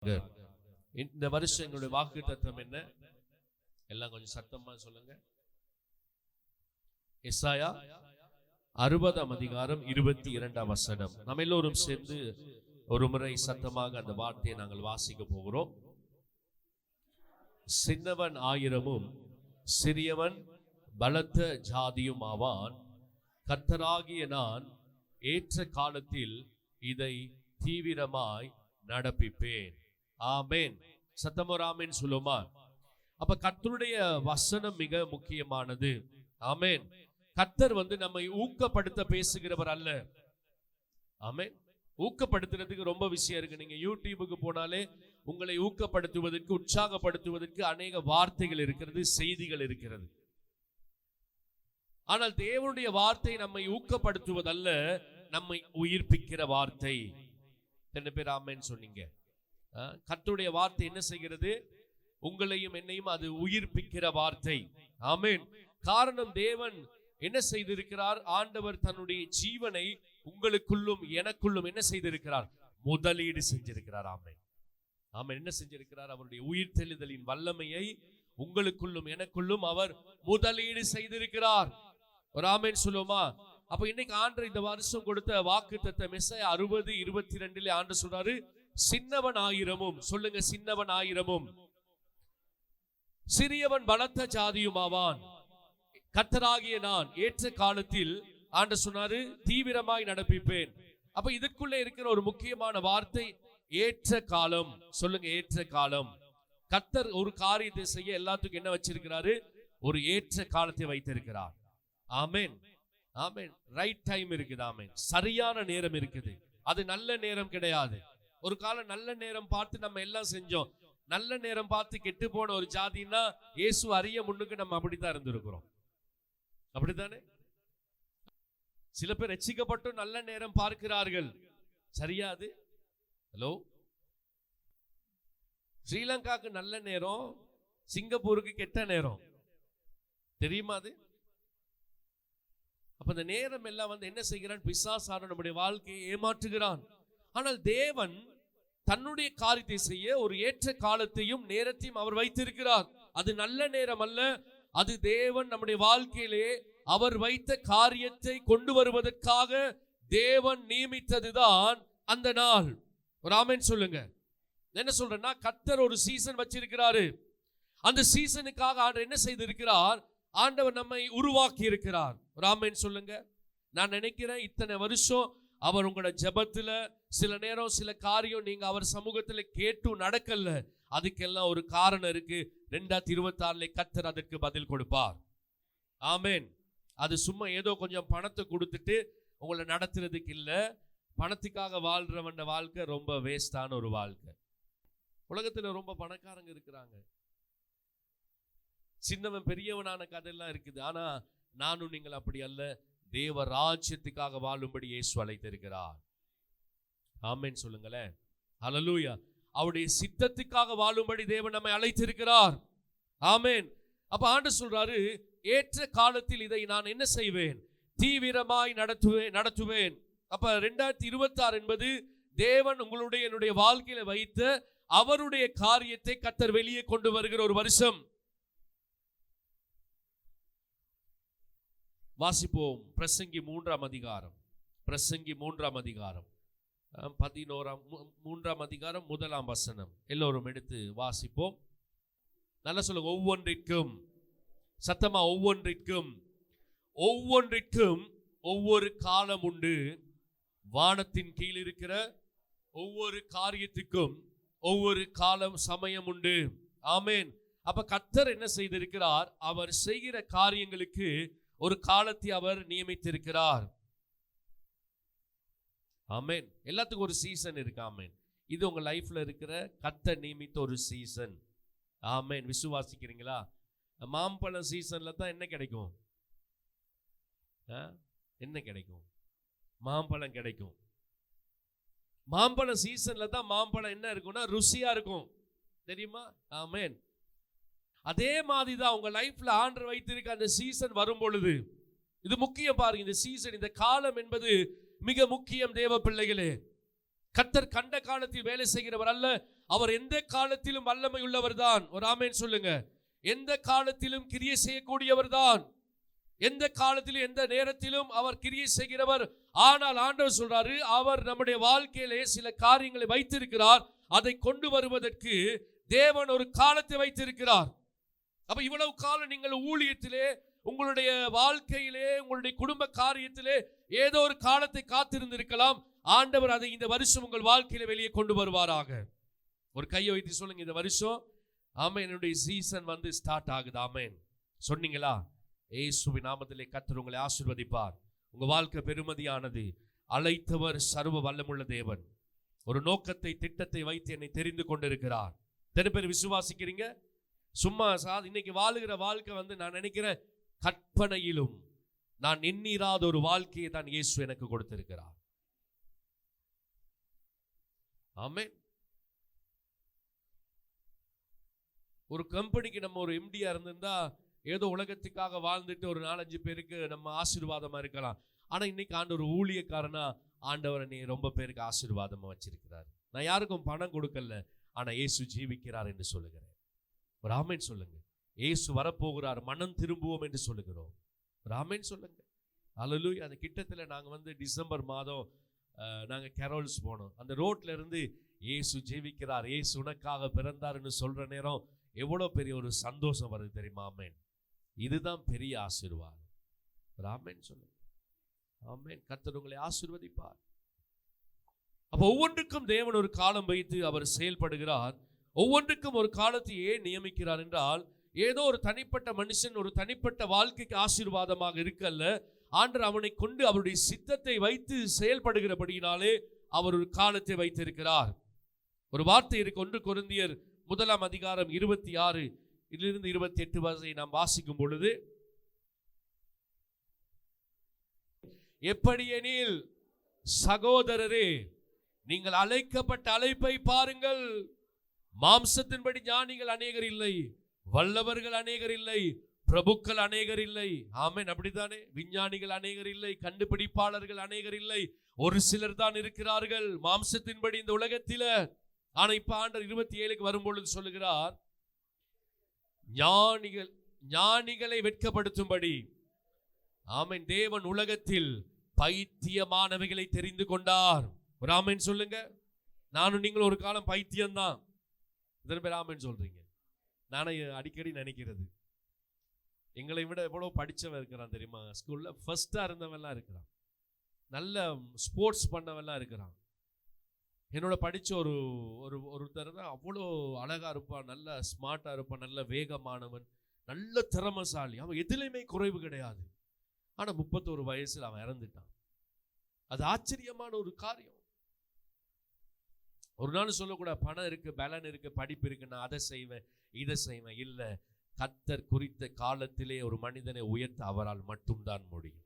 இந்த வருஷம் எங்களுடைய வாக்குத்தத்தம் என்ன? எல்லாம் கொஞ்சம் சத்தமா சொல்லுங்க. எசாயா 60ஆம் அதிகாரம் 22ஆம் வசனம். நம்ம எல்லோரும் சேர்ந்து ஒரு முறை சத்தமாக அந்த வார்த்தையை நாங்கள் வாசிக்க போகிறோம். சின்னவன் ஆயிரமும் சிறியவன் பலத்த ஜாதியும் ஆவான். கர்த்தராகிய நான் ஏற்ற காலத்தில் இதை தீவிரமாய் நடப்பிப்பேன். ஆமென். சத்தமோர் ஆமென் சொல்லுமா? அப்ப கர்த்தருடைய வசனம் மிக முக்கியமானது. ஆமென். கர்த்தர் நம்மை ஊக்கப்படுத்த பேசுகிறவர் அல்ல. ஆமென். ஊக்கப்படுத்துறதுக்கு ரொம்ப விஷயம் இருக்கு. நீங்க யூடியூபுக்கு போனாலே உங்களை ஊக்கப்படுத்துவதற்கு, உற்சாகப்படுத்துவதற்கு அநேக வார்த்தைகள் இருக்கிறது, செய்திகள் இருக்கிறது. ஆனால் தேவனுடைய வார்த்தை நம்மை ஊக்கப்படுத்துவதல்ல, நம்மை உயிர்ப்பிக்கிற வார்த்தை. என்ன பேர் ஆமென் சொன்னீங்க? கர்த்தருடைய வார்த்தை என்ன செய்கிறது? உங்களையும் என்னையும் அது உயிர்ப்பிக்கிற வார்த்தை. ஆமென். காரணம், தேவன் என்ன செய்திருக்கிறார்? ஆண்டவர் தன்னுடைய ஜீவனை உங்களுக்குள்ளும் எனக்குள்ளும் என்ன செய்திருக்கிறார்? முதலீடு செஞ்சிருக்கிறார். ஆமென். ஆமென். என்ன செஞ்சிருக்கிறார்? அவருடைய உயிர் தெளிதலின் வல்லமையை உங்களுக்குள்ளும் எனக்குள்ளும் அவர் முதலீடு செய்திருக்கிறார். ஒரு ஆமென் சொல்லுமா? அப்ப இன்னைக்கு ஆண்டவர் இந்த வருஷம் கொடுத்த வாக்குத்தத்தம் எசாயா 60:22 ஆண்டவர் சொல்றாரு, சின்னவன் ஆயிரமும், சொல்லுங்க, சின்னவன் ஆயிரமும் சிறியவன் பலத்த ஜாதியும் ஆவான். கர்த்தராகிய நான் ஏற்ற காலத்தில் ஆண்டவர் சொன்னாரு தீவிரமாய் நடப்பிப்பேன். அப்ப இதற்குள்ள இருக்கிற ஒரு முக்கியமான வார்த்தை ஏற்ற காலம். சொல்லுங்க, ஏற்ற காலம். கர்த்தர் ஒரு காரியத்தை செய்ய எல்லாத்துக்கும் என்ன வச்சிருக்கிறாரு? ஒரு ஏற்ற காலத்தை வைத்திருக்கிறார். ஆமென். ஆமென். ரைட் டைம் இருக்குது. ஆமென். சரியான நேரம் இருக்குது. அது நல்ல நேரம் கிடையாது. ஒரு காலம் நல்ல நேரம் பார்த்து நம்ம எல்லாம் செஞ்சோம். நல்ல நேரம் பார்த்து கெட்டு போன ஒரு ஜாதின்னா இயேசு அறிய முன்னுக்கு நம்ம அப்படித்தான் இருந்திருக்கிறோம். அப்படித்தானே? சில பேர் ரட்சிக்கப்பட்டும் நல்ல நேரம் பார்க்கிறார்கள். சரியாது? ஹலோ, ஸ்ரீலங்காக்கு நல்ல நேரம், சிங்கப்பூருக்கு கெட்ட நேரம். தெரியுமா அது? அப்ப இந்த நேரம் எல்லாம் என்ன செய்கிறான்? பிசாசான நம்முடைய வாழ்க்கையை ஏமாற்றுகிறான். ஆனால் தேவன் தன்னுடைய காரியத்தை செய்ய ஒரு ஏற்ற காலத்தையும் நேரத்தையும் அவர் வைத்திருக்கிறார். அது நல்ல நேரம் அல்ல, அது தேவன் நம்முடைய வாழ்க்கையிலே அவர் வைத்த காரியத்தை கொண்டு வருவதற்காக தேவன் நியமித்ததுதான் அந்த நாள். ஒரு ஆமென் சொல்லுங்க. என்ன சொல்றேன்னா, கர்த்தர் ஒரு சீசன் வச்சிருக்கிறாரு. அந்த சீசனுக்காக ஆண்டவர் என்ன செய்திருக்கிறார்? ஆண்டவர் நம்மை உருவாக்கி இருக்கிறார். ஒரு ஆமென் சொல்லுங்க. நான் நினைக்கிறேன் இத்தனை வருஷம் அவர் உங்களோட ஜெபத்துல சில நேரம் சில காரியம் நீங்க அவர் சமூகத்துல கேட்டு நடக்கல. அதுக்கெல்லாம் ஒரு காரணம் இருக்கு. 2026 கர்த்தர் அதற்கு பதில் கொடுப்பார். ஆமென். அது சும்மா ஏதோ கொஞ்சம் பணத்தை கொடுத்துட்டு உங்களை நடத்துறதுக்கு இல்ல. பணத்துக்காக வாழ்றவன் வாழ்க்கை ரொம்ப வேஸ்டான ஒரு வாழ்க்கை. உலகத்துல ரொம்ப பணக்காரங்க இருக்கிறாங்க. சின்னவன் பெரியவனான கதையெல்லாம் இருக்குது. ஆனா நானும் நீங்கள் அப்படி அல்ல. தேவ ராஜ்யத்துக்காக வாழும்படி இயேசு அழைத்திருக்கிறார். ஆமென் சொல்லுங்களேன். ஹல்லேலூயா. அவருடைய சித்தத்துக்காக வாழும்படி தேவன் நம்மை அழைத்திருக்கிறார். ஆமென். அப்ப ஆண்டவர் சொல்றாரு, ஏற்ற காலத்தில் இதை நான் என்ன செய்வேன்? தீவிரமாய் நடத்துவேன். அப்ப 2026 என்பது தேவன் உங்களுடைய என்னுடைய வாழ்க்கையில வைத்த அவருடைய காரியத்தை கர்த்தர் வெளியே கொண்டு வருகிற ஒரு வருஷம். வாசிப்போம். பிரசங்கி 3ஆம் அதிகாரம். பிரசங்கி 3ஆம் அதிகாரம் 3ஆம் அதிகாரம் 1ஆம் வசனம். எல்லோரும் எடுத்து வாசிப்போம். நல்லா சொல்லுங்க. ஒவ்வொன்றிற்கும், சத்தமா, ஒவ்வொன்றிற்கும் ஒவ்வொரு காலம் உண்டு. வானத்தின் கீழ் இருக்கிற ஒவ்வொரு காரியத்துக்கும் ஒவ்வொரு காலம், சமயம் உண்டு. ஆமென். அப்ப கர்த்தர் என்ன செய்திருக்கிறார்? அவர் செய்கிற காரியங்களுக்கு ஒரு காலத்தை அவர் நியமித்திருக்கிறார். ஆமென். எல்லாத்துக்கும் ஒரு சீசன் இருக்கு. ஆமென். இது உங்க லைஃப்ல இருக்கிற கர்த்தர் நியமித்த ஒரு சீசன். ஆமென். விசுவாசிக்கிறீங்களா? மாம்பழம் சீசன்ல தான் என்ன கிடைக்கும்? என்ன கிடைக்கும்? மாம்பழம் கிடைக்கும். மாம்பழம் சீசன்ல தான் மாம்பழம் என்ன இருக்கும்னா ருசியா இருக்கும். தெரியுமா? ஆமென். அதே மாதிரி தான் உங்க லைஃப்ல ஆண்டவர் வைத்திருக்க அந்த சீசன் வரும் பொழுது, இது முக்கியம் பாருங்க. இந்த சீசன், இந்த காலம் என்பது மிக முக்கியம் தேவ பிள்ளைகளே. கர்த்தர் கண்ட காலத்தில் வேலை செய்கிறவர் அல்ல, அவர் எந்த காலத்திலும் வல்லமை உள்ளவர் தான். ஒரு ஆமென் சொல்லுங்க. எந்த காலத்திலும் கிரியை செய்யக்கூடியவர் தான். எந்த காலத்திலும் எந்த நேரத்திலும் அவர் கிரியை செய்கிறவர். ஆனால் ஆண்டவர் சொல்றாரு, அவர் நம்முடைய வாழ்க்கையிலே சில காரியங்களை வைத்திருக்கிறார். அதை கொண்டு வருவதற்கு தேவன் ஒரு காலத்தை வைத்திருக்கிறார். அப்ப இவ்வளவு காலம் நீங்கள் ஊழியத்திலே, உங்களுடைய வாழ்க்கையிலே, உங்களுடைய குடும்ப காரியத்திலே ஏதோ ஒரு காலத்தை காத்திருந்திருக்கலாம். ஆண்டவர் அதை இந்த வருஷம் உங்கள் வாழ்க்கையில வெளியே கொண்டு வருவாராக. ஒரு கையை வைத்து சொல்லுங்க, இந்த வருஷம் ஆமென் என்னுடைய சீசன் ஸ்டார்ட் ஆகுது. ஆமென் சொன்னீங்களா? இயேசுவின் நாமத்திலே கர்த்தர் உங்களை ஆசீர்வதிப்பார். உங்க வாழ்க்கை பெருமதியானது. அழைத்தவர் சர்வ வல்லமுள்ள தேவன். ஒரு நோக்கத்தை, திட்டத்தை வைத்து என்னை தெரிந்து கொண்டிருக்கிறார். எத்தனை பேர் விசுவாசிக்கிறீங்க? சும்மா இன்னைக்கு வாழுகிற வாழ்க்கை நான் நினைக்கிறேன், கற்பனையிலும் நான் எண்ணிராத ஒரு வாழ்க்கையை தான் இயேசு எனக்கு கொடுத்திருக்கிறார். ஆமென். ஒரு கம்பெனிக்கு நம்ம ஒரு எம்டியா இருந்திருந்தா ஏதோ உலகத்துக்காக வாழ்ந்துட்டு ஒரு 4-5 பேருக்கு நம்ம ஆசீர்வாதமா இருக்கலாம். ஆனா இன்னைக்கு ஆண்டவர் ஊழியக்காரனா ஆண்டவர் நீ ரொம்ப பேருக்கு ஆசீர்வாதமா வச்சிருக்கிறார். நான் யாருக்கும் பணம் கொடுக்கல, ஆனா இயேசு ஜீவிக்கிறார் என்று சொல்லுகிறேன். ஒரு ஆமென் சொல்லுங்க. இயேசு வரப்போகிறார், மனம் திரும்புவோம் என்று சொல்லுகிறோம். ஒரு ஆமென் சொல்லுங்க. அல்லேலூயா. அந்த கிட்டத்துல நாங்க டிசம்பர் மாதம் நாங்க கேரோல்ஸ் போனோம். அந்த ரோட்ல இருந்து இயேசு ஜீவிக்கிறார், இயேசு உனக்காக பிறந்தார்னு சொல்ற நேரம் எவ்வளவு பெரிய ஒரு சந்தோஷம் வருது தெரியுமா? ஆமென். இதுதான் பெரிய ஆசீர்வாதம். ஒரு ஆமென் சொல்லுங்க. ஆமென். கர்த்தர் உங்களை ஆசீர்வதிப்பார். அப்ப ஒவ்வொன்றுக்கும் தேவன் ஒரு காலம் வைத்து அவர் செயல்படுகிறார். ஒவ்வொன்றுக்கும் ஒரு காலத்தை ஏன் நியமிக்கிறார் என்றால், ஏதோ ஒரு தனிப்பட்ட மனுஷன் ஒரு தனிப்பட்ட வாழ்க்கைக்கு ஆசீர்வாதமாக இருக்கல்ல, ஆண்டவர் அவனை கொண்டு அவருடைய சித்தத்தை வைத்து செயல்படுகிறபடியினாலே அவர் ஒரு காலத்தை வைத்திருக்கிறார். ஒரு வார்த்தை இருக்கு, 1 கொரிந்தியர் 1 அதிகாரம் 26 இதிலிருந்து 28 வரை நாம் வாசிக்கும் பொழுது, எப்படியெனில் சகோதரரே, நீங்கள் அழைக்கப்பட்ட அழைப்பை பாருங்கள். மாம்சத்தின்படி ஞானிகள் அநேகர் இல்லை, வல்லவர்கள் அநேகர் இல்லை, பிரபுக்கள் அநேகர் இல்லை. ஆமென். அப்படித்தானே? விஞ்ஞானிகள் அநேகர் இல்லை, கண்டுபிடிப்பாளர்கள் அநேகர் இல்லை, ஒரு சிலர் தான் இருக்கிறார்கள் மாம்சத்தின்படி இந்த உலகத்தில. ஆனா இப்ப ஆண்டவர் 27க்கு வரும்பொழுது சொல்லுகிறார், ஞானிகளை வெட்கப்படுத்தும்படி ஆமென் தேவன் உலகத்தில் பைத்தியமானவைகளை தெரிந்து கொண்டார். ஒரு ஆமென் சொல்லுங்க. நானும் நீங்களும் ஒரு காலம் பைத்தியம்தான். எத்தனை பேர் ஆமென் சொல்றீங்க? நானே அடிக்கடி நினைக்கிறது, எங்களை விட எவ்வளவு படிச்சவன் இருக்கிறான் தெரியுமா? ஸ்கூல்ல ஃபர்ஸ்டா இருந்தவன்லாம் இருக்கிறான், நல்ல ஸ்போர்ட்ஸ் பண்ணவெல்லாம் இருக்கிறான். என்னோட படிச்ச ஒருத்தர் தான் அவ்வளோ அழகா இருப்பான், நல்ல ஸ்மார்ட்டா இருப்பான், நல்ல வேகமானவன், நல்ல திறமசாலி, அவன் எதுலையுமே குறைவு கிடையாது. ஆனா 31 வயசுல அவன் இறந்துட்டான். அது ஆச்சரியமான ஒரு காரியம். ஒரு நாள் சொல்லக்கூடாது, பணம் இருக்கு, பலன் இருக்கு, படிப்பு இருக்கு, நான் அதை செய்வேன் இதை செய்வேன். இல்ல, கர்த்தர் குறித்த காலத்திலே ஒரு மனிதனை உயர்த்த அவரால் மட்டும்தான் முடியும்.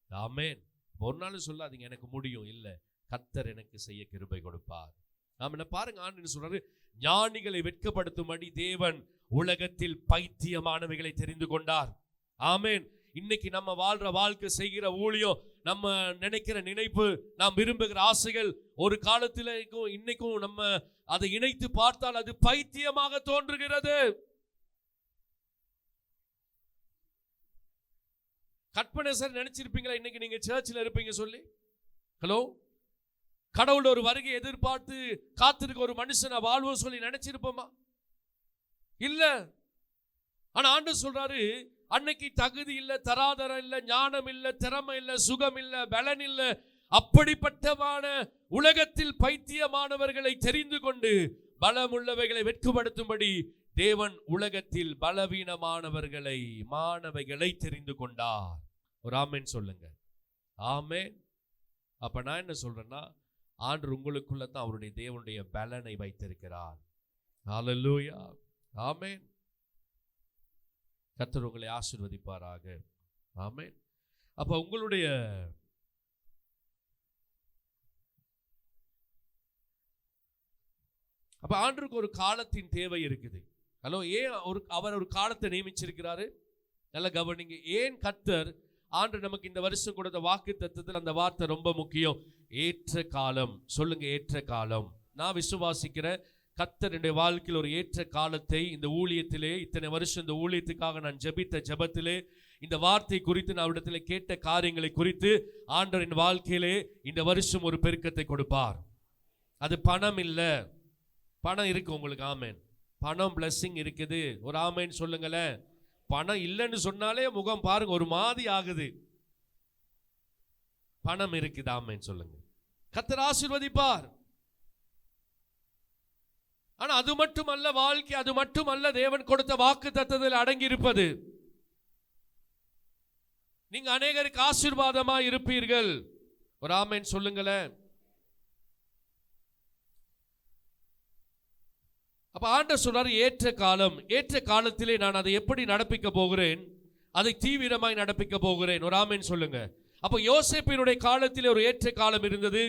ஆமென். ஒரு நாள் சொல்லாதீங்க எனக்கு முடியும். இல்ல, கர்த்தர் எனக்கு செய்ய கிருபை கொடுப்பார். நாம பாருங்க, ஆண்டவர் சொல்றாரு, ஞானிகளை வெட்கப்படுத்தும்படி தேவன் உலகத்தில் பைத்தியமானவைகளை தெரிந்து கொண்டார். ஆமென். இன்னைக்கு நம்ம வாழ்ற வாழ்க்கை, செய்கிற ஊழியம், நம்ம நினைக்கிற நினைப்பு, நாம் விரும்புகிற ஆசைகள் ஒரு காலத்தில் இன்னைக்கும் நம்ம அதை இணைத்து பார்த்தால் அது பைத்தியமாக தோன்றுகிறது. கற்பனை சார் நினைச்சிருப்பீங்களா இன்னைக்கு நீங்க சர்ச்சில் இருப்பீங்க சொல்லி? ஹலோ, கடவுள் ஒரு வருகை எதிர்பார்த்து காத்திருக்க ஒரு மனுஷனை வாழ்வோம் சொல்லி நினைச்சிருப்போமா? இல்ல. ஆனா ஆண்டவர் சொல்றாரு, அன்னைக்கு தகுதி இல்ல, தராதரம் இல்ல, ஞானம் இல்ல, திறமை இல்ல, சுகம் இல்ல, பலன் இல்ல, அப்படிப்பட்டமான உலகத்தில் பைத்தியமானவர்களை தெரிந்து கொண்டு பலமுள்ளவைகளை வெட்கப்படுத்தும்படி தேவன் உலகத்தில் பலவீனமானவர்களை மாணவைகளை தெரிந்து கொண்டார். ஒரு ஆமென் சொல்லுங்க. ஆமென். அப்ப நான் என்ன சொல்றேன்னா, ஆண்டவர் உங்களுக்குள்ள தான் அவருடைய தேவனுடைய பலனை வைத்திருக்கிறார். ஹல்லேலூயா. ஆமென். கர்த்தர் உங்களை ஆசீர்வதிப்பாராக. ஆமென். அப்ப உங்களுடைய அப்ப ஆண்டவருக்கு ஒரு காலத்தின் தேவை இருக்குது. ஹலோ, ஏன் அவர் ஒரு காலத்தை நியமிச்சிருக்கிறாரு? நல்ல கவனிங்க. ஏன் கர்த்தர் ஆண்டவர் நமக்கு இந்த வருஷம் கொடுத்த வாக்குத்தத்தத்தில் அந்த வார்த்தை ரொம்ப முக்கியம். ஏற்ற காலம். சொல்லுங்க, ஏற்ற காலம். நான் விசுவாசிக்கிறேன், கர்த்தர் என்னுடைய வாழ்க்கையில் ஒரு ஏற்ற காலத்தை இந்த ஊழியத்திலே, இத்தனை வருஷம் இந்த ஊழியத்துக்காக நான் ஜெபித்த ஜெபத்திலே, இந்த வார்த்தை குறித்து நான் இடத்துல கேட்ட காரியங்களை குறித்து ஆண்டவரின் வாழ்க்கையிலே இந்த வருஷம் ஒரு பெருக்கத்தை கொடுப்பார். அது பணம் இல்லை, பணம் இருக்கு உங்களுக்கு, ஆமேன். பணம் பிளஸிங் இருக்குது, ஒரு ஆமேன் சொல்லுங்களேன். பணம் இல்லைன்னு சொன்னாலே முகம் பாருங்க ஒரு மாதிரி ஆகுது. பணம் இருக்குது, ஆமேன் சொல்லுங்க. கர்த்தர் ஆசீர்வதிப்பார். ஆனா அது மட்டுமல்ல வாழ்க்கை, அது மட்டுமல்ல தேவன் கொடுத்த வாக்கு தத்தத்தில் அடங்கி இருப்பது. நீங்க அநேகருக்கு ஆசீர்வாதமா இருப்பீர்கள், ஒரு ஆமேன் சொல்லுங்களேன். அப்ப ஆண்டவர் சொல்றாரு ஏற்ற காலம், ஏற்ற காலத்திலே நான் அதை எப்படி நடப்பிக்க போகிறேன், அதை தீவிரமாய் நடப்பிக்க போகிறேன், ஒரு ஆமேன் சொல்லுங்க. அப்ப யோசேப்பினுடைய காலத்திலே ஒரு ஏற்ற காலம் இருந்தது.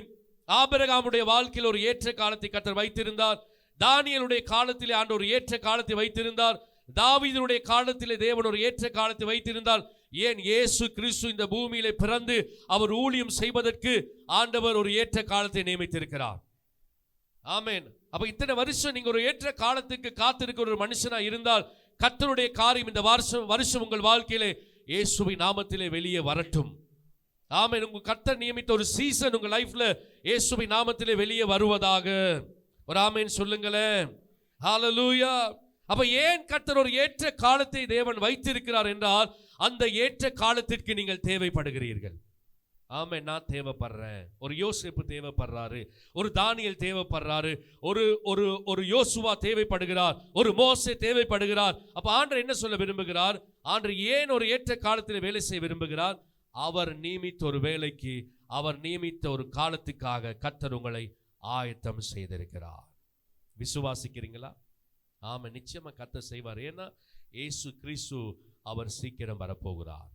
ஆபிரகாமுடைய வாழ்க்கையில் ஒரு ஏற்ற காலத்தை கர்த்தர் வைத்திருந்தார். தானியேலுடைய காலத்திலே ஆண்டவர் ஒரு ஏற்ற காலத்தை வைத்திருந்தார். தாவீதுடைய காலத்திலே தேவன் ஒரு ஏற்ற காலத்தை வைத்திருந்தார். ஏன் இயேசு கிறிஸ்து இந்த பூமியிலே பிறந்து அவர் ஊழியம் செய்வதற்கு ஆண்டவர் ஒரு ஏற்ற காலத்தை நியமித்திருக்கிறார். ஆமென். அப்ப இத்தனை வருஷம் நீங்க ஒரு ஏற்ற காலத்துக்கு காத்திருக்கிற ஒரு மனுஷனா இருந்தால் கர்த்தருடைய காரியம் இந்த வருஷம் உங்கள் வாழ்க்கையிலே இயேசுவின் நாமத்திலே வெளியே வரட்டும். ஆமென். உங்க கர்த்தர் நியமித்த ஒரு சீசன் உங்க லைஃப்ல இயேசுவின் நாமத்திலே வெளியே வருவதாக, ஒரு ஆமென் சொல்லுங்களேன். ஹல்லேலூயா. அப்ப ஏன் கர்த்தர் ஒரு ஏற்ற காலத்தை தேவன் வைத்திருக்கிறார் என்றால் அந்த ஏற்ற காலத்திற்கு நீங்கள் தேவைப்படுகிறீர்கள். ஆமென். நான் தேவைப்படுறேன், ஒரு யோசேப்பு தேவைப்படுறாரு, ஒரு தானியேல் தேவைப்படுறாரு, ஒரு யோசுவா தேவைப்படுகிறார், ஒரு மோசே தேவைப்படுகிறார். அப்ப ஆண்டவர் என்ன சொல்ல விரும்புகிறார்? ஆண்டவர் ஏன் ஒரு ஏற்ற காலத்தில் வேலை செய்ய விரும்புகிறார்? அவர் நியமித்த ஒரு வேலைக்கு, அவர் நியமித்த ஒரு காலத்துக்காக கர்த்தர் உங்களை ஆயத்தம் செய்திருக்கிறார். விசுவாசிக்கிறீங்களா? ஆமா, நிச்சயமா கர்த்தர் செய்வார். ஏன்னா இயேசு கிறிஸ்து அவர் சீக்கிரம் வரப்போகிறார்.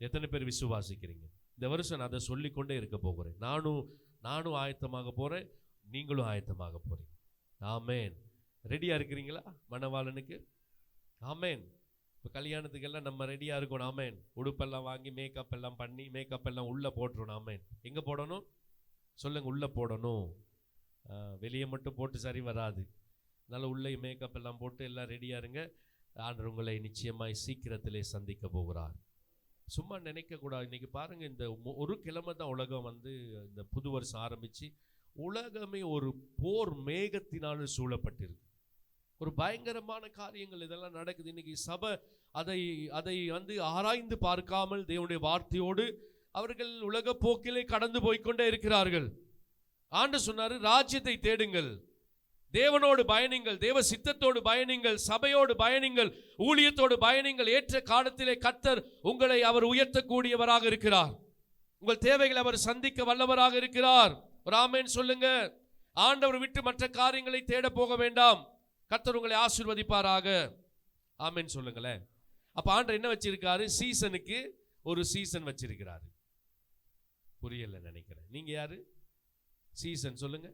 எத்தனை பேர் விசுவாசிக்கிறீங்க? இந்த வருஷம் நான் அதை சொல்லிக்கொண்டே இருக்க போகிறேன். நானும் ஆயத்தமாக போறேன், நீங்களும் ஆயத்தமாக போறீங்க. ஆமேன். ரெடியா இருக்கிறீங்களா மணவாளனுக்கு? ஆமேன். இப்போ கல்யாணத்துக்கெல்லாம் நம்ம ரெடியா இருக்கணும். ஆமேன். உடுப்பெல்லாம் வாங்கி மேக்கப் எல்லாம் பண்ணி மேக்கப் எல்லாம் உள்ள போட்டுருணும். ஆமேன். எங்க போடணும் சொல்லுங்க? உள்ள போடணும். வெளியே மட்டும் போட்டு சரி வராது. அதனால உள்ளே மேக்கப் எல்லாம் போட்டு எல்லாம் ரெடியா இருங்க. ஆண்டவர் உங்களை நிச்சயமாய் சீக்கிரத்திலே சந்திக்க போகிறார். சும்மா நினைக்க கூடாது. இன்னைக்கு பாருங்க, இந்த ஒரு கிழமை தான் உலகம் இந்த புது வருஷம் ஆரம்பிச்சு உலகமே ஒரு போர் மேகத்தினால் சூழப்பட்டிருக்கு. ஒரு பயங்கரமான காரியங்கள் இதெல்லாம் நடக்குது. இன்னைக்கு சபை அதை ஆராய்ந்து பார்க்காமல் தேவனுடைய வார்த்தையோடு அவர்கள் உலக போக்கிலே கடந்து போய்கொண்டே இருக்கிறார்கள். ஆண்டவர் சொன்னாரு, ராஜ்யத்தை தேடுங்கள், தேவனோடு பயணிங்கள், தேவ சித்தத்தோடு பயணிங்கள், சபையோடு பயணிங்கள், ஊழியத்தோடு பயணிங்கள். ஏற்ற காலத்திலே கர்த்தர் உங்களை அவர் உயர்த்தக்கூடியவராக இருக்கிறார். உங்கள் தேவைகளை அவர் சந்திக்க வல்லவராக இருக்கிறார். ஒரு ஆமென் சொல்லுங்க. ஆண்டவர் விட்டு மற்ற காரியங்களை தேட போக வேண்டாம். கர்த்தர் உங்களை ஆசீர்வதிப்பாராக. ஆமென் சொல்லுங்களேன். அப்ப ஆண்டவர் என்ன வச்சிருக்காரு? சீசனுக்கு ஒரு சீசன் வச்சிருக்கிறாரு. புரியல நினைக்கிறேன். நீங்க யாரு? சீசன் சொல்லுங்க.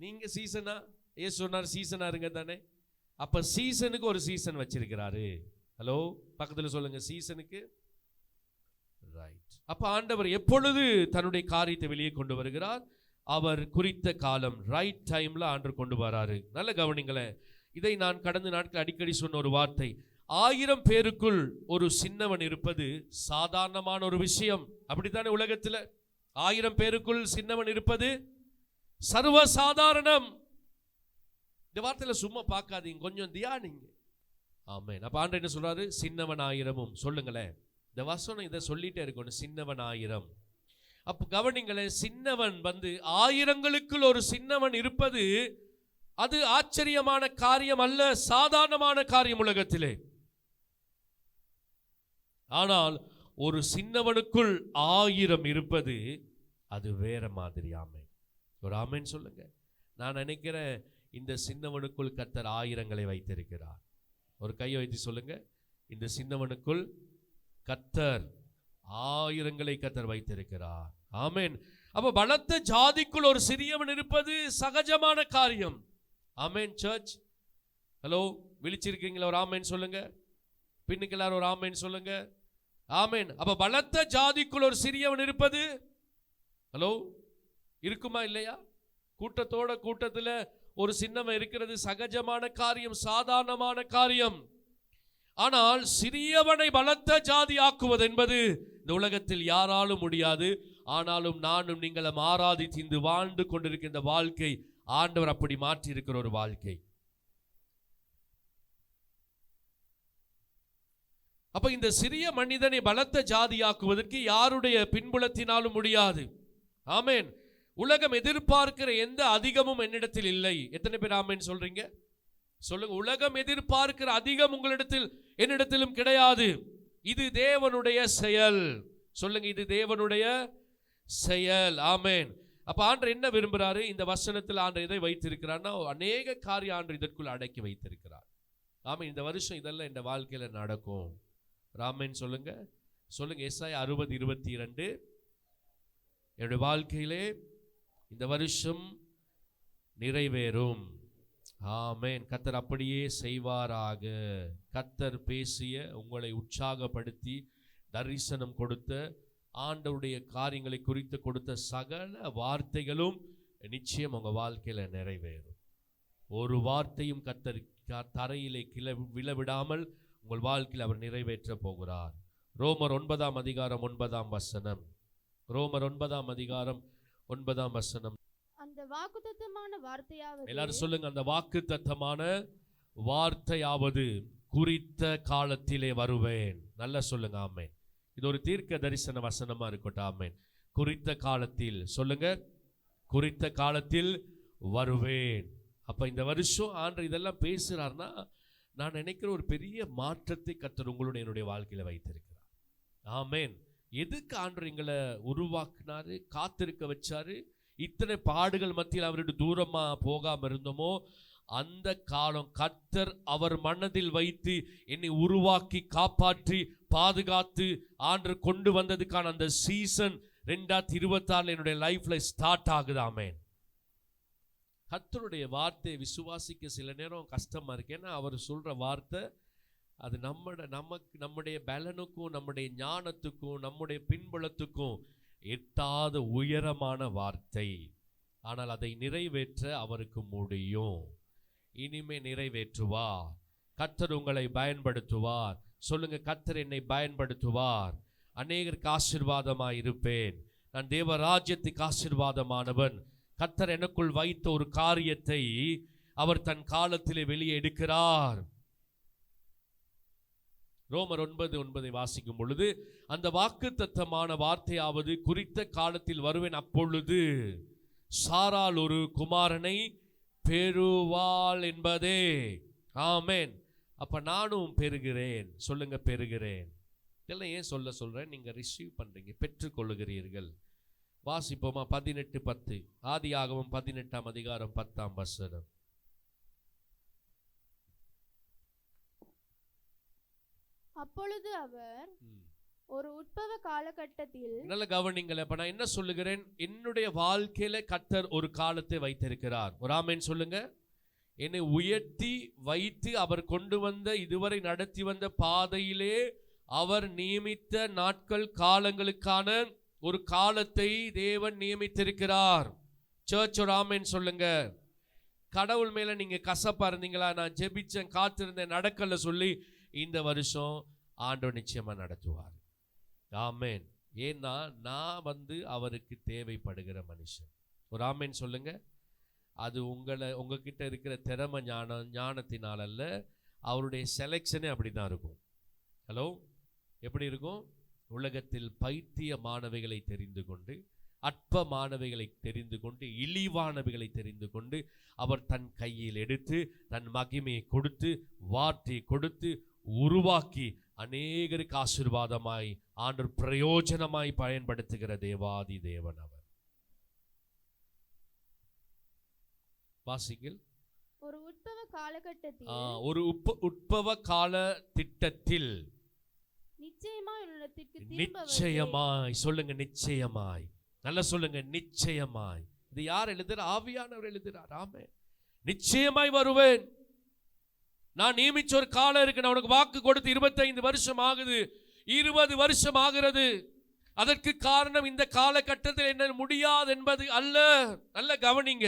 நீங்க சீசனா? ஏசு சொன்னார் சீசனா இருங்க தானே. அப்ப சீசனுக்கு ஒரு சீசன் வச்சிருக்கிறாரு. ஹலோ, பக்கத்துல சொல்லுங்க, சீசனுக்கு. ரைட். அப்ப ஆண்டவர் எப்பொழுது தன்னுடைய காரியத்தை வெளியே கொண்டு வருகிறார்? அவர் குறித்த காலம், ரைட் டைம்ல ஆண்டவர் கொண்டு வராரு. நல்ல கவனிங்களேன். இதை நான் கடந்த நாட்கள் அடிக்கடி சொன்ன ஒரு வார்த்தை. 1000 பேருக்குள் ஒரு சின்னவன் இருப்பது சாதாரணமான ஒரு விஷயம். அப்படித்தானே உலகத்துல 1000 பேருக்குள் சின்னவன் இருப்பது சர்வசாதாரணம். இந்த வார்த்தையில சும்மா பார்க்காதீங்க, கொஞ்சம் தியானிங்க. ஆமென். அப்ப ஆண்டவர் என்ன சொல்றாரு? சின்னவன் 1000. சொல்லுங்களேன். இந்த வசனம் இதை சொல்லிட்டே இருக்கணும், சின்னவன் 1000. அப்ப கவனிங்களேன், சின்னவன் 1000ங்களுக்குள் ஒரு சின்னவன் இருப்பது அது ஆச்சரியமான காரியம் அல்ல, சாதாரணமான காரியம் உலகத்திலே. ஆனால் ஒரு சின்னவனுக்குள் 1000 இருப்பது அது வேற மாதிரி. ஆமென். ஒரு ஆமென் சொல்லுங்க. நான் நினைக்கிறேன் இந்த சின்னவனுக்குள் கர்த்தர் 1000ங்களை வைத்திருக்கிறார். ஒரு கையை வைத்து சொல்லுங்க, இந்த சின்னவனுக்குள் கர்த்தர் 1000ங்களை கர்த்தர் வைத்திருக்கிறார். ஆமென். அப்ப பலத்த ஜாதிக்குள் ஒரு சிறியவன் இருப்பது சகஜமான காரியம். ஆமென். சர்ச், ஹலோ, விழிச்சிருக்கீங்களா? ஒரு ஆமென் சொல்லுங்க. பின்னுக்கு எல்லாரும் ஒரு ஆமென் சொல்லுங்க. ஆமென். அப்ப பலத்த ஜாதிக்குள் ஒரு சிறியவன் இருப்பது, ஹலோ, இருக்குமா இல்லையா? கூட்டத்துல ஒரு சின்னமே இருக்கிறது சகஜமான காரியம், சாதாரணமான காரியம். ஆனால் சிறியவனை பலத்த ஜாதி ஆக்குவது என்பது இந்த உலகத்தில் யாராலும் முடியாது. ஆனாலும் நானும் நீங்களும் ஆராதித்து இன்று வாழ்ந்து கொண்டிருக்கின்ற வாழ்க்கை ஆண்டவர் அப்படி மாற்றி இருக்கிற ஒரு வாழ்க்கை. அப்ப இந்த சிறிய மனிதனை பலத்த ஜாதியாக்குவதற்கு யாருடைய பின்புலத்தினாலும் முடியாது. ஆமேன். உலகம் எதிர்பார்க்கிற எந்த அதிகமும் என்னிடத்தில் இல்லை. எத்தனை பேர் ஆமேன் சொல்றீங்க? சொல்லுங்க. உலகம் எதிர்பார்க்கிற அதிகம் உங்களிடத்தில் என்னிடத்திலும் கிடையாது. இது தேவனுடைய செயல். சொல்லுங்க, இது தேவனுடைய செயல். ஆமேன். அப்ப ஆண்டவர் என்ன விரும்புறாரு? இந்த வசனத்தில் ஆண்டவர் எதை வைத்திருக்கிறார்னா அநேக காரியம் ஆண்டவர் இதற்குள் அடக்கி வைத்திருக்கிறார். ஆமேன். இந்த வருஷம் இதெல்லாம் இந்த வாழ்க்கையில நடக்கும். ராமேன் சொல்லுங்க. சொல்லுங்க. எஸ்ஐயா 60:22 என்னுடைய வாழ்க்கையிலே இந்த வருஷம் நிறைவேறும். ஆமேன். கர்த்தர் அப்படியே செய்வாராக. கர்த்தர் பேசிய, உங்களை உற்சாகப்படுத்தி தரிசனம் கொடுத்த, ஆண்டவருடைய காரியங்களை குறித்து கொடுத்த சகல வார்த்தைகளும் நிச்சயம் உங்க வாழ்க்கையில நிறைவேறும். ஒரு வார்த்தையும் கர்த்தர் தரையிலே விழவிடாமல் உங்கள் வாழ்க்கையில் அவர் நிறைவேற்ற போகிறார். ரோமர் 9:9 ரோமர் 9:9 அந்த வாக்குத்தத்தமான வார்த்தையாவது, எல்லாரும் சொல்லுங்க, அந்த வாக்குத்தத்தமான வார்த்தையாவது குறித்த காலத்திலே வருவேன். நல்லா சொல்லுங்க. ஆமென். இது ஒரு தீர்க்க தரிசன வசனமா இருக்கட்டும். ஆமென். குறித்த காலத்தில் சொல்லுங்க, குறித்த காலத்தில் வருவேன். அப்ப இந்த வருஷம் ஆண்டவர் இதெல்லாம் பேசுறாருன்னா நான் நினைக்கிற ஒரு பெரிய மாற்றத்தை கர்த்தர் உங்களுடைய என்னுடைய வாழ்க்கையில வைத்திருக்கிறார். ஆமென். எதுக்கு ஆண்டவர் எங்களை உருவாக்குனாரு, காத்திருக்க வச்சாரு? இத்தனை பாடுகள் மத்தியில் அவருடைய தூரமா போகாம இருந்தோமோ அந்த காலம் கர்த்தர் அவர் மனதில் வைத்து என்னை உருவாக்கி காப்பாற்றி பாதுகாத்து ஆண்டவர் கொண்டு வந்ததுக்கான அந்த சீசன் 2026 என்னுடைய லைஃப்ல ஸ்டார்ட் ஆகுது. ஆமென். கர்த்தருடைய வார்த்தையை விசுவாசிக்க சில நேரம் கஷ்டமா இருக்கு. ஏன்னா அவர் சொல்ற வார்த்தை அது நம்முடைய பலனுக்கும் நம்முடைய ஞானத்துக்கும் நம்முடைய பின்புலத்துக்கும் எட்டாத உயரமான வார்த்தை. ஆனால் அதை நிறைவேற்ற அவருக்கு முடியும். இனிமே நிறைவேற்றுவார். கர்த்தர் உங்களை பயன்படுத்துவார். சொல்லுங்க, கர்த்தர் என்னை பயன்படுத்துவார். அநேகருக்கு ஆசீர்வாதமாய் இருப்பேன். நான் தேவராஜ்யத்துக்கு ஆசீர்வாதமானவன். கர்த்தர் எனக்குள் வைத்த ஒரு காரியத்தை அவர் தன் காலத்திலே வெளியே எடுக்கிறார். ரோமர் 9:9 வாசிக்கும் பொழுது, அந்த வாக்குத்தத்தமான வார்த்தையாவது குறித்த காலத்தில் வருவேன், அப்பொழுது சாராள் ஒரு குமாரனை பெறுவாள் என்பதே. ஆமென். அப்ப நானும் பெறுகிறேன். சொல்லுங்க, பெறுகிறேன். இதெல்லாம் ஏன் சொல்றேன்? நீங்க ரிசீவ் பண்றீங்க, பெற்றுக்கொள்ளுகிறீர்கள். வாசிப்போமா? 18:10 ஆதியாகமம் 18:10 அப்பொழுது அவர் ஒரு உட்பவ காலகட்டத்தில், நல்ல கவனிங்கள். அப்ப நான் என்ன சொல்லுகிறேன்? என்னுடைய வாழ்க்கையில கர்த்தர் ஒரு காலத்தை வைத்திருக்கிறார். ஒரு ஆமென் சொல்லுங்க. என்னை உயர்த்தி வைத்து அவர் கொண்டு வந்த, இதுவரை நடத்தி வந்த பாதையிலே அவர் நியமித்த நாட்கள் காலங்களுக்கான ஒரு காலத்தை தேவன் நியமித்திருக்கிறார். சர்ச் ஒரு ஆமென் சொல்லுங்க. கடவுள் மேல நீங்க கசப்பா இருந்தீங்களா? நான் ஜெபிச்சேன், காத்திருந்தேன், நடக்கல சொல்லி இந்த வருஷம் ஆண்டவர் நிச்சயமா நடத்துவார். ஆமென். ஏன்னா நான் அவருக்கு தேவைப்படுகிற மனுஷன். ஒரு ஆமென் சொல்லுங்க. அது உங்ககிட்ட இருக்கிற திறமை ஞானத்தினால் அல்ல, அவருடைய செலெக்ஷனே அப்படிதான் இருக்கும். ஹலோ, எப்படி இருக்கும்? உலகத்தில் பைத்தியமானவைகளை தெரிந்து கொண்டு, அற்பமானவைகளை தெரிந்து கொண்டு, இழிவானவைகளை தெரிந்து கொண்டு அவர் தன் கையில் எடுத்து தன் மகிமையை கொடுத்து வார்த்தை கொடுத்து உருவாக்கி அநேகருக்கு ஆசீர்வாதமாய் ஆண்டவர் பிரயோஜனமாய் பயன்படுத்துகிற தேவாதி தேவன் அவர். வாசிங்கள். ஒரு உட்பவ காலகட்டத்தில், ஒரு உட்பவ கால திட்டத்தில் நிச்சயமாய். சொல்லுங்க, நிச்சயமாய். நல்லா சொல்லுங்க, நிச்சயமாய். இது யார் எழுதுறார்? ஆவியானவர் எழுதுறார். ஆமென். நிச்சயமாய் வருவேன். நான் நியமிச்ச ஒரு காலம் இருக்கு. நான் உனக்கு வாக்கு கொடுத்து 25 வருஷம் ஆகுது, 20 வருஷம் ஆகிறது. அதற்கு காரணம் இந்த காலகட்டத்தில் என்ன முடியாது என்பது அல்ல. நல்ல கவனிங்க.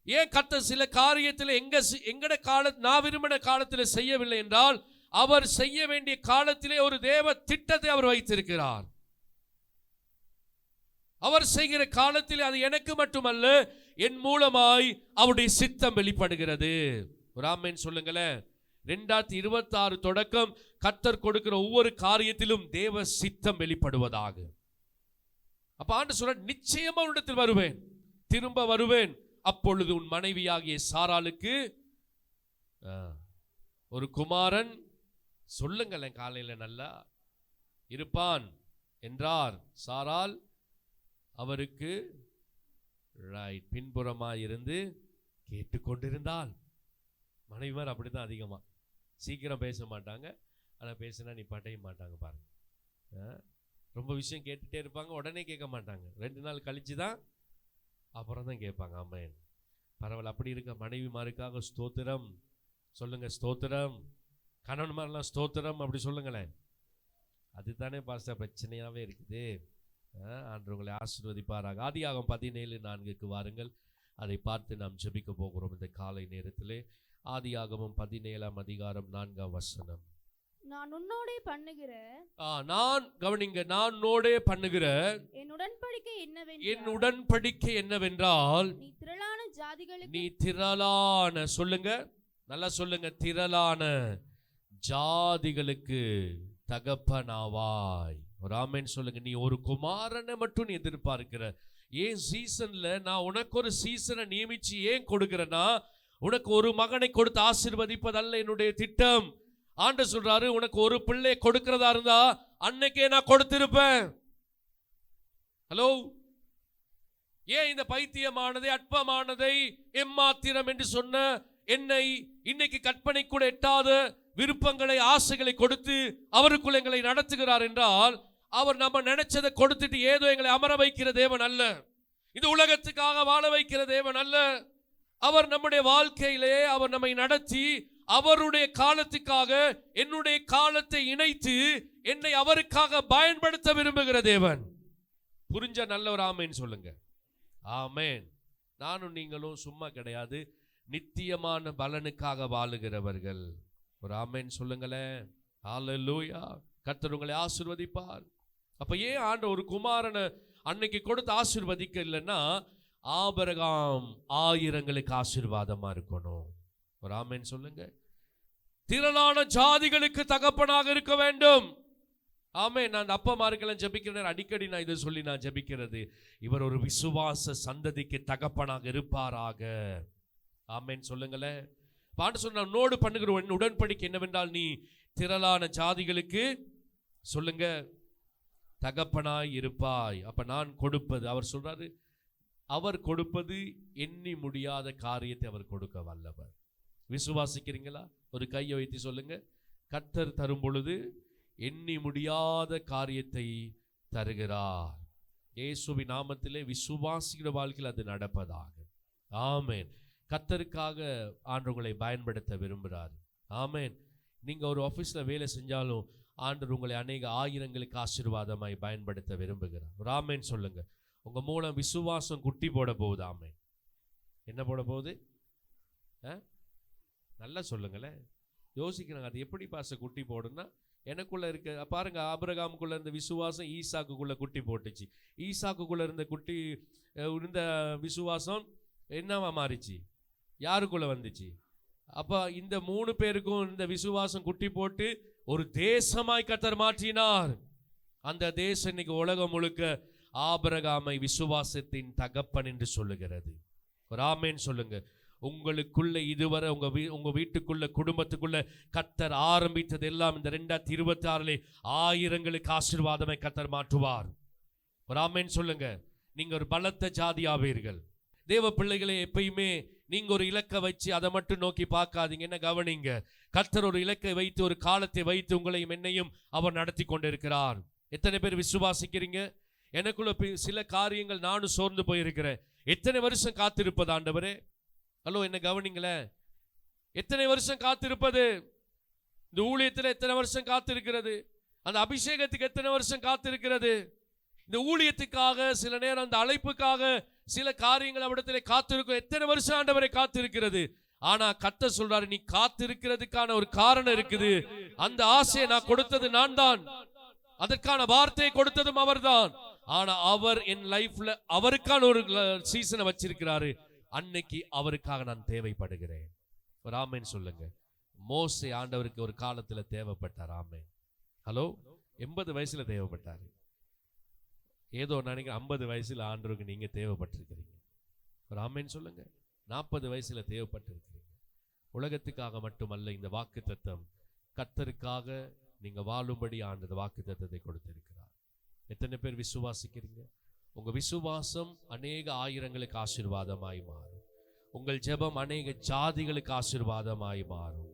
ஏன் கர்த்தர் சில காரியத்தில் எங்கட நான் விரும்பின காலத்தில் செய்யவில்லை என்றால், அவர் செய்ய வேண்டிய காலத்திலே ஒரு தேவ திட்டத்தை அவர் வைத்திருக்கிறார். அவர் செய்கிற காலத்தில் அது எனக்கு மட்டுமல்ல, என் மூலமாய் அவருடைய சித்தம் வெளிப்படுகிறது. ஒரு ஆமென் சொல்லுங்களேன். 2026 தொடக்கம் கர்த்தர் கொடுக்கிற ஒவ்வொரு காரியத்திலும் தேவ சித்தம் வெளிப்படுவதாக. அப்ப ஆண்டு சொல்ற, நிச்சயமா உன்னிடத்தில் வருவேன், திரும்ப வருவேன். அப்பொழுது உன் மனைவியாகிய சாராளுக்கு ஒரு குமாரன், சொல்லுங்களேன், காலையில நல்லா இருப்பான் என்றார். சாராள் அவருக்கு பின்புறமாய் இருந்து கேட்டுக்கொண்டிருந்தாள். மனைவிமார் அப்படிதான் அதிகமா சீக்கிரம் பேச மாட்டாங்க, ஆனா பேசினா நீ பட்டைய மாட்டாங்க பாருங்க. ரொம்ப விஷயம் கேட்டுட்டே இருப்பாங்க, உடனே கேட்க மாட்டாங்க, 2 நாள் கழிச்சு தான் அப்புறம் தான் கேட்பாங்க. ஆமென். பரவாயில்ல, அப்படி இருக்க மனைவிமாருக்காக ஸ்தோத்திரம் சொல்லுங்க. ஸ்தோத்திரம். கணவன்மாரெல்லாம் ஸ்தோத்திரம் அப்படி சொல்லுங்களேன். அதுதானே பாஸ்டர் பிரச்சனையாவே இருக்குது. ஆண்டவர் உங்களை ஆசீர்வதிப்பாராக. ஆதியாகமம் 17:4 வாருங்கள், அதை பார்த்து நாம் ஜெபிக்க போகிறோம் இந்த காலை நேரத்திலே. ஆதியாகமம் 17:4. நான் உன்னோடே பண்ணுகிற என் உடன்படிக்கை என்னவென்றால், நீ திரளான சொல்லுங்க, நல்லா சொல்லுங்க, திரளான ஜாதிகளுக்கு தகப்பனாவாய். ஒரு ஆமென் சொல்லுங்க. நீ ஒரு குமாரனை மட்டும் நீ எதிர்பார்க்கிற. ஏன் சீசன்ல நான் உனக்கு ஒரு சீசனை நியமிச்சு ஏன் கொடுக்கிறேன்னா, உனக்கு ஒரு மகனை கொடுத்து ஆசீர்வதிப்பதல்ல என்னுடைய திட்டம். ஆண்டவர் சொல்றாரு, உனக்கு ஒரு பிள்ளை கொடுக்கிறதா இருந்தா அன்னைக்கே நான் கொடுத்திருப்பேன். ஹலோ, ஏன் இந்த பைத்தியமானதை, அற்பமானதை, எம்மாத்திரம் என்று சொன்ன என்னை இன்னைக்கு கற்பனை கூட எட்டாத விருப்பங்களை, ஆசைகளை கொடுத்து அவருக்குள் எங்களை நடத்துகிறார் என்றால், அவர் நம்ம நினைச்சதை கொடுத்துட்டு ஏதோ எங்களை அமர வைக்கிற தேவன் அல்ல. இந்த உலகத்துக்காக வாழ வைக்கிற தேவன் அல்ல. அவர் நம்முடைய வாழ்க்கையிலே அவர் நம்மை நடத்தி அவருடைய காலத்துக்காக என்னுடைய காலத்தை இணைத்து என்னை அவருக்காக பயன்படுத்த விரும்புகிற தேவன். புரிஞ்ச நல்ல ஒரு ஆமேன் சொல்லுங்க. ஆமேன். நானும் நீங்களும் சும்மா கிடையாது, நித்தியமான பலனுக்காக வாழுகிறவர்கள். ஒரு ஆமேன் சொல்லுங்களேன். ஹல்லேலூயா. கர்த்தர் உங்களை ஆசீர்வதிப்பார். அப்ப ஏன் ஆண்டவர் ஒரு குமாரனை அன்னைக்கு கொடுத்து ஆசீர்வதிக்க இல்லைன்னா, ஆபிரகாம் ஆயிரங்களுக்கு ஆசீர்வாதமா இருக்கணும். ஒரு ஆமென் சொல்லுங்க. திரளான ஜாதிகளுக்கு தகப்பனாக இருக்க வேண்டும். ஆமென். நான் அப்பமாருக்கெல்லாம் ஜெபிக்கிறேன், அடிக்கடி நான் இதை சொல்லி நான் ஜெபிக்கிறது, இவர் ஒரு விசுவாச சந்ததிக்கு தகப்பனாக இருப்பாராக. ஆமென் சொல்லுங்களேன். பாட்டு சொன்ன, உன்னோடு பண்ணுகிற உடன்படிக்கை என்னவென்றால், நீ திரளான ஜாதிகளுக்கு சொல்லுங்க தகப்பனாய் இருப்பாய். அப்ப நான் கொடுப்பது, அவர் சொல்றாரு, அவர் கொடுப்பது எண்ணி முடியாத காரியத்தை அவர் கொடுக்க வல்லவர். விசுவாசிக்கிறீங்களா? ஒரு கையை வைத்து சொல்லுங்க. கர்த்தர் தரும் பொழுது எண்ணி முடியாத காரியத்தை தருகிறார். இயேசுவின் நாமத்திலே விசுவாசிக்கிற வாழ்க்கையில் அது நடப்பதாக. ஆமென். கர்த்தருக்காக ஆண்டவர்களை பயன்படுத்த விரும்புகிறார். ஆமென். நீங்க ஒரு ஆபீஸ்ல வேலை செஞ்சாலும் ஆண்டவர் உங்களை அநேக ஆயிரங்களுக்கு ஆசீர்வாதமாய் பயன்படுத்த விரும்புகிறார். ஒரு ஆமென் சொல்லுங்க. உங்க மூலம் விசுவாசம் குட்டி போட போகுது. ஆமென். என்ன போட போகுது? நல்லா சொல்லுங்களேன். யோசிக்கிறாங்க, அது எப்படி பாச குட்டி போடுன்னா, எனக்குள்ள இருக்க பாருங்க, ஆபிரகாமுக்குள்ள இருந்த விசுவாசம் ஈசாக்குக்குள்ள குட்டி போட்டுச்சு. ஈசாக்குக்குள்ள இருந்த குட்டி இருந்த விசுவாசம் என்னவா மாறிச்சு? யாருக்குள்ள வந்துச்சு? அப்ப இந்த 3 பேருக்கும் இந்த விசுவாசம் குட்டி போட்டு ஒரு தேசமாய் கர்த்தர் மாற்றினார். அந்த தேசம் இன்னைக்கு உலகம் முழுக்க ஆபிரகாமை விசுவாசத்தின் தகப்பன் என்று சொல்லுகிறது. ஒரு ஆமென் சொல்லுங்க. உங்களுக்குள்ள இதுவரை உங்க வீட்டுக்குள்ள குடும்பத்துக்குள்ள கர்த்தர் ஆரம்பித்தது எல்லாம் இந்த 2026 ஆயிரங்களுக்கு ஆசீர்வாதமை கர்த்தர் மாற்றுவார். ஒரு ஆமென் சொல்லுங்க. நீங்க ஒரு பலத்த ஜாதி ஆவீர்கள். தேவ பிள்ளைகளை எப்பயுமே நீங்க ஒரு இலக்கை வச்சு அதை மட்டும் நோக்கி பார்க்காதீங்க. என்ன கவனிங்க, கர்த்தர் ஒரு இலக்கை வைத்து ஒரு காலத்தை வைத்து உங்களையும் என்னையும் அவர் நடத்தி கொண்டிருக்கிறார். எத்தனை பேர் விசுவாசிக்கிறீங்க? எனக்குள்ள சில காரியங்கள் நானும் சோர்ந்து போயிருக்கிறேன். எத்தனை வருஷம் காத்திருப்பது ஆண்டவரே? ஹலோ, என்ன கவனிங்களேன். எத்தனை வருஷம் காத்திருப்பது? இந்த ஊழியத்தில் எத்தனை வருஷம் காத்திருக்கிறது? அந்த அபிஷேகத்துக்கு எத்தனை வருஷம் காத்திருக்கிறது? இந்த ஊழியத்துக்காக, சில நேரம் அந்த அழைப்புக்காக சில காரியங்கள் அவரிடத்திலே காத்திருக்கும். எத்தனை வருஷம் ஆண்டவரை காத்திருக்கிறது. ஆனா கர்த்தர் சொல்றாரு, நீ காத்திருக்கிறதுக்கான ஒரு காரணம் இருக்குது. அந்த ஆசையை நான் கொடுத்தது நான் தான், அதற்கான வார்த்தையை கொடுத்ததும் அவர்தான். ஆனா அவர் என் லைஃப்ல அவருக்கான ஒரு சீசனை வச்சிருக்கிறாரு. அன்னைக்கு அவருக்காக நான் தேவைப்படுகிறேன். ஒரு ஆமேன் சொல்லுங்க. மோசே ஆண்டவருக்கு ஒரு காலத்துல தேவைப்பட்டார். ஆமேன். ஹலோ, 80 வயசுல தேவைப்பட்டாரு. ஏதோ நினைக்கிறேன் 50 வயசுல ஆண்டவருக்கு நீங்க தேவைப்பட்டிருக்கிறீங்க. ஒரு ஆமேன் சொல்லுங்க. 40 வயசுல தேவைப்பட்டிருக்கிறீங்க. உலகத்துக்காக மட்டுமல்ல, இந்த வாக்கு தத்தம் கர்த்தருக்காக நீங்க வாழும்படி ஆண்டவர் வாக்கு தத்தத்தை கொடுத்திருக்கிறார். எத்தனை பேர் விசுவாசிக்கிறீங்க? உங்க விசுவாசம் அநேக ஆயிரங்களுக்கு ஆசீர்வாதமாய் மாறும். உங்கள் ஜெபம் அநேக ஜாதிகளுக்கு ஆசீர்வாதமாய் மாறும்.